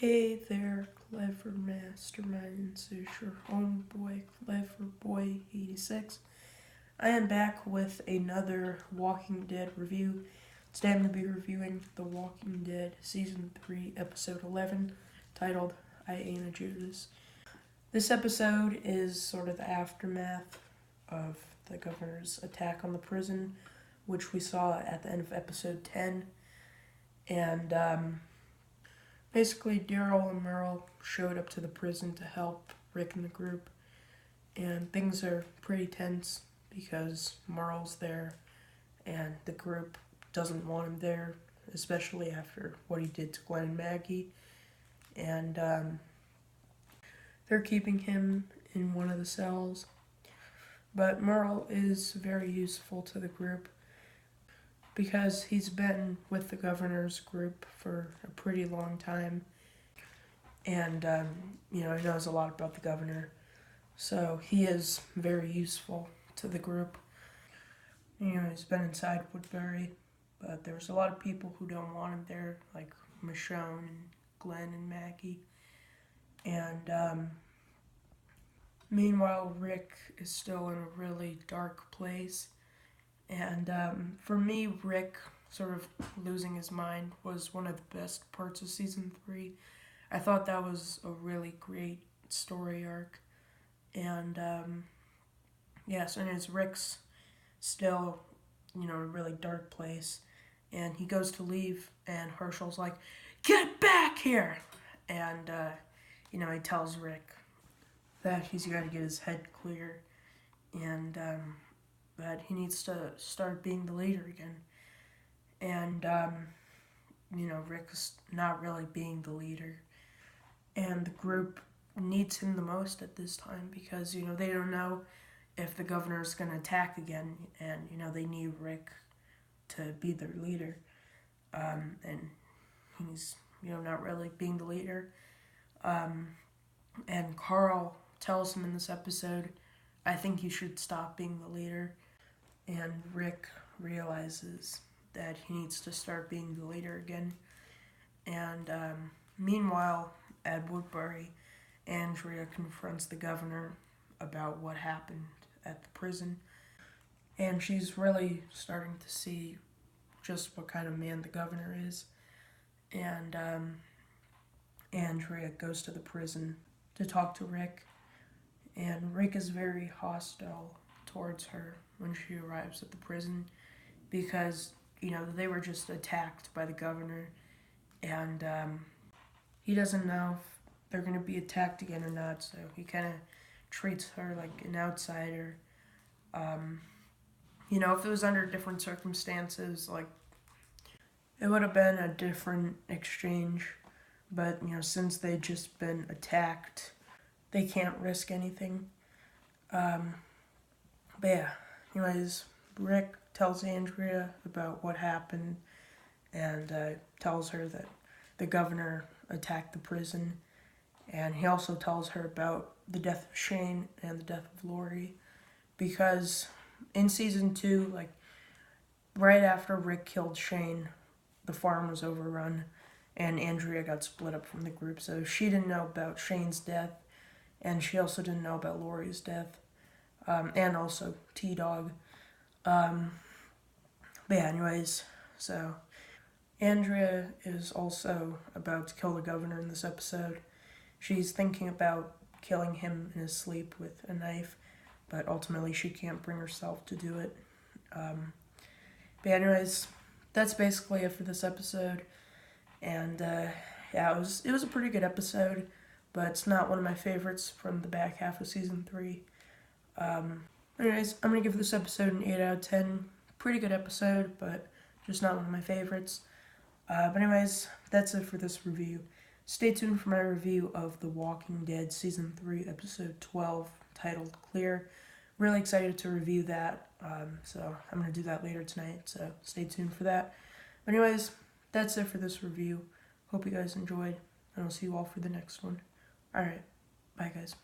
Hey there, clever masterminds. It's your homeboy, Clever Boy 86. I am back with another Walking Dead review. Today I'm going to be reviewing The Walking Dead Season 3, Episode 11, titled I Ain't a Judas. This episode is sort of the aftermath of the governor's attack on the prison, which we saw at the end of Episode 10. And, basically, Daryl and Merle showed up to the prison to help Rick and the group, and things are pretty tense because Merle's there and the group doesn't want him there, especially after what he did to Glenn and Maggie, and they're keeping him in one of the cells. But Merle is very useful to the group because he's been with the governor's group for a pretty long time, and he knows a lot about the governor, so he is very useful to the group. He's been inside Woodbury, but there's a lot of people who don't want him there, like Michonne and Glenn and Maggie, and meanwhile Rick is still in a really dark place. And for me, Rick sort of losing his mind was one of the best parts of Season 3. I thought that was a really great story arc. And, so anyways, Rick's still, in a really dark place. And he goes to leave, and Herschel's like, "Get back here!" And, he tells Rick that he's got to get his head clear. And, that he needs to start being the leader again. And, Rick's not really being the leader. And the group needs him the most at this time because, they don't know if the governor's going to attack again. And, they need Rick to be their leader. And he's, not really being the leader. And Carl tells him in this episode, "I think you should stop being the leader." And Rick realizes that he needs to start being the leader again. And meanwhile, at Woodbury, Andrea confronts the governor about what happened at the prison. And she's really starting to see just what kind of man the governor is. And Andrea goes to the prison to talk to Rick. And Rick is very hostile towards her when she arrives at the prison because, they were just attacked by the governor, and he doesn't know if they're going to be attacked again or not, so he kind of treats her like an outsider. If it was under different circumstances, like, it would have been a different exchange, but, since they'd just been attacked, they can't risk anything. But yeah, anyways, Rick tells Andrea about what happened and tells her that the governor attacked the prison. And he also tells her about the death of Shane and the death of Lori. Because in Season 2, right after Rick killed Shane, the farm was overrun and Andrea got split up from the group. So she didn't know about Shane's death, and she also didn't know about Lori's death. And also T-Dog. But yeah, anyways, so Andrea is also about to kill the governor in this episode. She's thinking about killing him in his sleep with a knife, but ultimately she can't bring herself to do it. But anyways, that's basically it for this episode. And it was a pretty good episode, but it's not one of my favorites from the back half of Season 3. Anyways, I'm going to give this episode an 8 out of 10. Pretty good episode, but just not one of my favorites. But anyways, that's it for this review. Stay tuned for my review of The Walking Dead Season 3, Episode 12, titled Clear. Really excited to review that, so I'm going to do that later tonight, so stay tuned for that. But anyways, that's it for this review. Hope you guys enjoyed, and I'll see you all for the next one. Alright, bye guys.